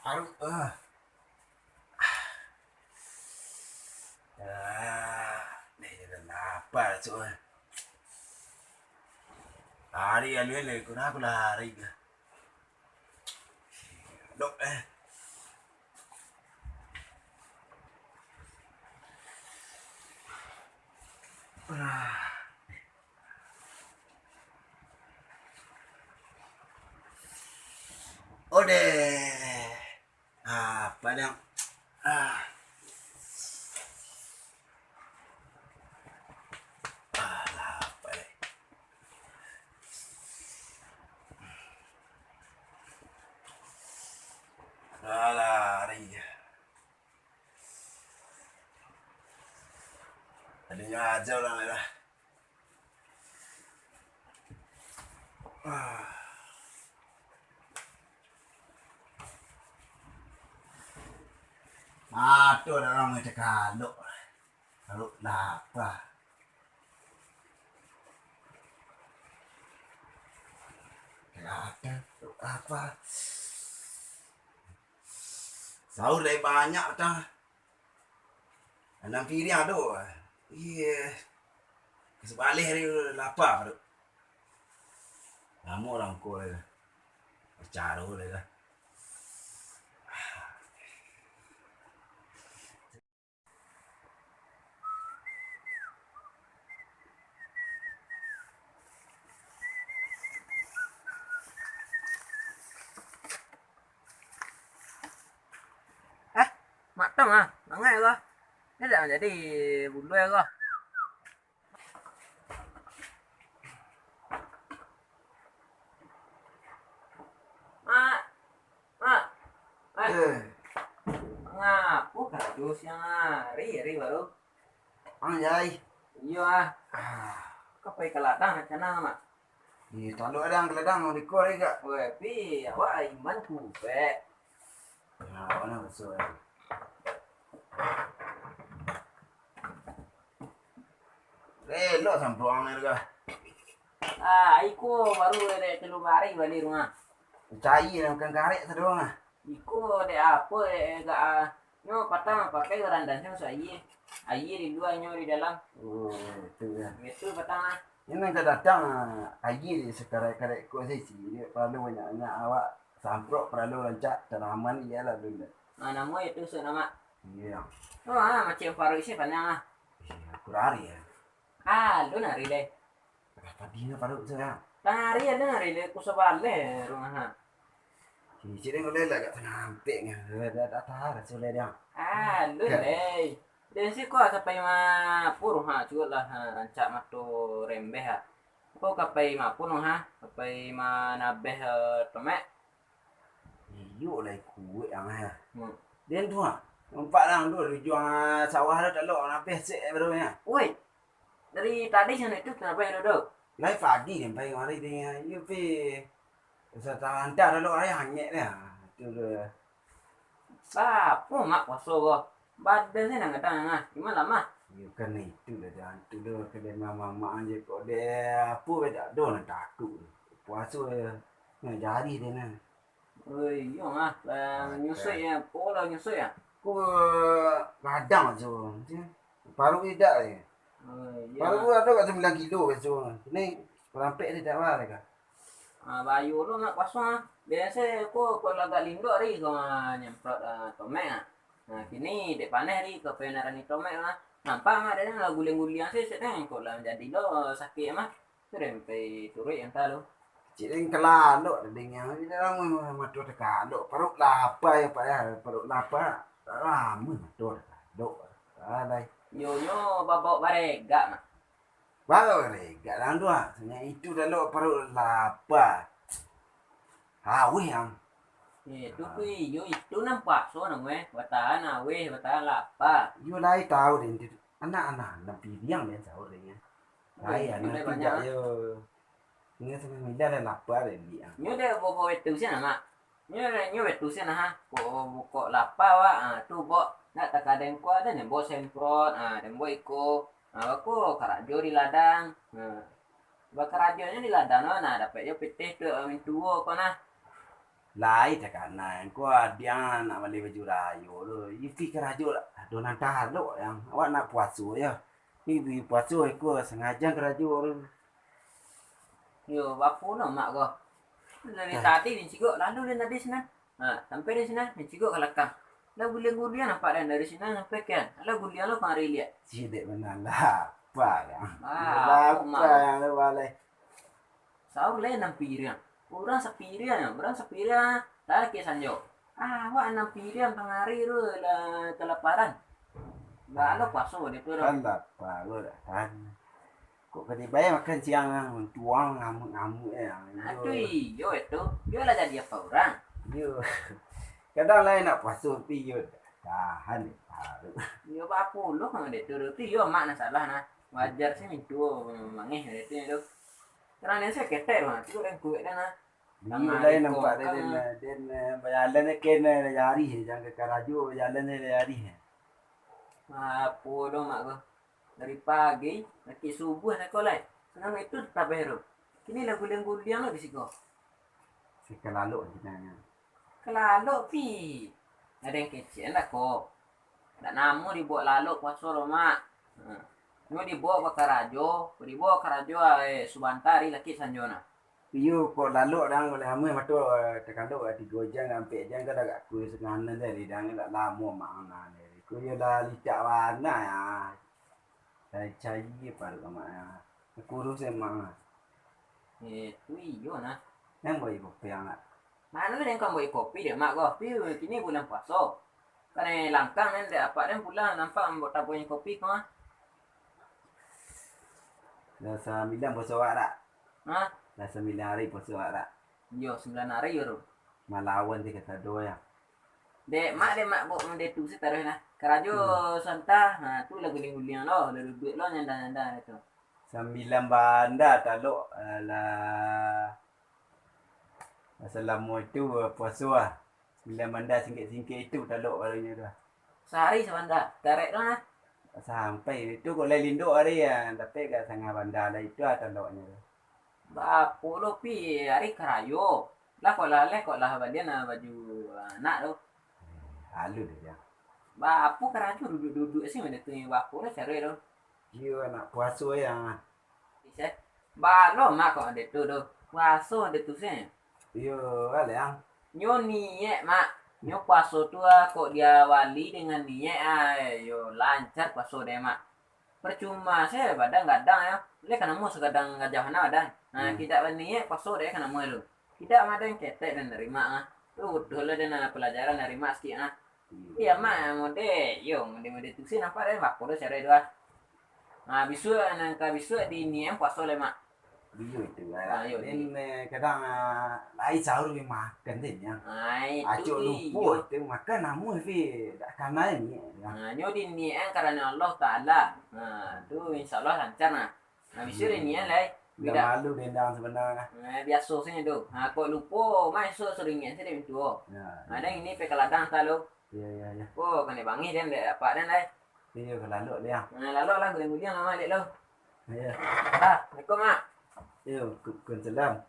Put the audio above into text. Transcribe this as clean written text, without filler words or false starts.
Aduh, Này là apa tu? Hari alwele kuna kula hari. Dok Ode. Apa yang? Ah, apa ni? Alah, hari. Tadinya aja orang ni lah. Aduh, ada orang macam kalau lapar. Ada apa? Sahur lagi banyak dah. Anak kiri ada. Iya. Sebalik hari lapar tu. Lama orang kau le. Bercara le lah. Mak tong ah, bangai kah? Ni dah jadi bulu kah? Mak, mak, ngapa kau siang hari baru? Anjay. Iya kau pergi ke ladang macam mana mak? Di tanduk adang keladang di kau ni kak. Weh, pi awak iman kupe. Ya, mana betul. Lo sampuang ni kak. Iku baru ada 3 hari balik rumah. Cai nak karek sedoang ah. Iku ada apa gak nyo patang pakai randannya saya. Air di luar nyo di dalam. Oh, itu ya. Gitu patang ah. Ini kita datang lagi sekarang-karek kau sih dia perlu banyak awak samprok perlu rancak tanaman ialah dulu. Nama itu nama. Iya. Oh, macam paru isi panjang ah. Iya, kurari ya. Lu nari deh. Tadi na paru saya. Tari ada nari deh kusabale rumah. Si dia ngoleh lah kat tengah hampir ni. Dah tahar soleh dia. Lu deh. Dan si kau kapai ma pur juga lah rancak matu rembeh ha. Kau kapai ma pur kapai ma nabeh tomek. Iyo lah kuat yang ha. Dia tu ah. Nampak lang tu jual sawah dah tak lok napeh sek baru ni. Woi. Dari tadi sana itu kenapa yang duduk? Lai pagi ni pai mari dia. Iyo pi setan dah lok ai hanyek dia. Tu dia. Apa mak waso kau? Badan saya nak datang ah. Gimana mah? Iyo kan itu dah dia. Tu dia kedai mama je kok dia apa dah do nak takut. Puasa ni jadi dia ni. Oi, iya mah. Nyusui ya, pola nyusui ya. Ku kadang tu. Paru tidak ni. Iya. Paru ada kat 9 kilo beso. Ni perampek dia tak apa dekat. Bayu lu nak pasang. Biasa aku kalau agak lindo hari kau nyemprot tomek ah. Nah, kini dek paneh hari kau penaran tomek lah. Nampak ada yang guling-guling sih sedang kau lah jadi lo sakit mah. Terempe turut yang tahu. Cik ni kelalok dengan dia orang matu tekalok. Perut lapar ya Pak ya. Perut lapar. Lama matu tekalok. Alai. Yo babok barega mah. Baru regak lang tu ah. Sebenarnya itu dah lo perut lapar. Hawe yang. Itu kui yo itu nampak so nang weh. Batahan awe, batahan lapar. You lai tahu din anak-anak nabi diam dia tahu dia. Lai anak tidak yo. Ini sebenarnya ada lapar dia. Nyo de bobo wetu sian mak. Nyo wetu sian ha. Buko lapar wa tu bo nak takadeng ko ada nembo semprot nembo iko. Aku karajo di ladang. Bakarajonya di ladang dapat yo pitih tu min tuo ko nah. Lai tak kanan. Kuat dia nak beli baju rayu tu. Ifi kerajo lah. Donan tahaluk yang awak nak puasa ya. Ifi puasa aku sengaja kerajo tu. Yo, bapu no mak ko. Dari tadi ni cikgu lalu dia tadi sana. Sampai di sana ni cikgu ke belakang. Lah gulian-gulian nampak dan dari sini sampai kan. Lah gulian lo kari lihat. Sidik benar apa yang. Aku Apa mak. yang lu balai. Sau le enam pirian. Orang sepirian. Lah ke sanjo. Awak enam pirian tengari tu lah kelaparan. Lah lo pasu dia tu. Kan apa lu dah kan. Kok kena bayar makan siang tuang ngamuk-ngamuk yang. Aduh, yo itu. Yo lah jadi apa orang? Yo. Kadang lain nak puasa pi yo tahan baru. Yo bapu lo kan dia tu yo mak nak salah nah. Wajar sih mintu mangeh dia tu. Karena saya ketek mah, tu orang kuat dah nah. Ni lain nampak den bayalan kena jari jangan ke karajo bayalan jari. Apa dong mak gua. Dari pagi, lagi subuh sekolah. Senang itu tak baru. Kini lah guliang-guliang lo di siko. Sekelaluk jenanya. Kelaluk pi. Ada yang kecil lah kok. Tak namu dibuat laluk puasa lo mak. Ini dibawa ke Karajo, Subantari laki sanjona. Iyo kok laluk dang boleh ame matu tekaluk 3 jam sampai jam ka dak ku senganan dari dang dak lama makna ni. Ku yo la licak warna ya. Saya cari pada kemana. Kurus emang. Itu iyo nah. Yang boleh kopi yang nak. Mana yang kamu boleh kopi dia mak kopi kini bulan puasa. Karena langkang ni dia apa dia pulang nampak buat tabunya kopi kau. Dah 9 puasa awak tak? Ha? Dah 9 hari puasa awak tak? Yo 9 hari yo. Malawan dia kata doa ya. Dek mak buat dia tu si taruh nah. Karajo santa, tu lagu guling-guling lo, lalu duit lo nyanda itu. 9 banda taluk lah. Assalamualaikum itu puasa lah. 9 banda singkit-singkit itu taluk barunya tu. Sehari sebanda, tarik lo nah. Sampai itu kok linduk hari ya, tapi kat sangat bandar lah itu taluknya tu. Bapu lo pi hari karajo. Lah kok lah bagian baju anak tu. Halu dia. Bapu karajo duduk sih mana tu bapu lah cari tu. Dia nak puasa yang. Bisa. Balo mak kok ada tu tu. Puasa ada tu sih. Yo, ada yang. Nyo niat mak. Nyo puasa tu kok dia wali dengan niat yo lancar puasa dia mak. Percuma saya kadang-kadang ya. Dia kan mau sekadang ngajah ada. Kita niat puasa dia kan mau lu. Kita ada yang ketek dan nerima tu betul lah dan pelajaran dari mak sikit iya mak mode tu sih nampak deh mak podo cari dua. Bisu nangka bisu di niat puasa le mak. Bisu itu lah. Ini kadang lain sahur we makan deh yang. Itu lupa itu makan namu fi tak kana ni. Nyo di niat karena Allah Taala. Tu insyaallah lancar nah. Bisu di niat lah. Tidak malu dendang sebenarnya. Biasa sih tu. Kok lupa masuk seringnya sih dia tu. Ada yang ini pekaladang talu. Ya. Oh, kan bangi dia apa dan lai. Iya kelaluk dia. Lalu lah guling-guling mama dek lo. Ya. Assalamualaikum mak. Yo, kun salam.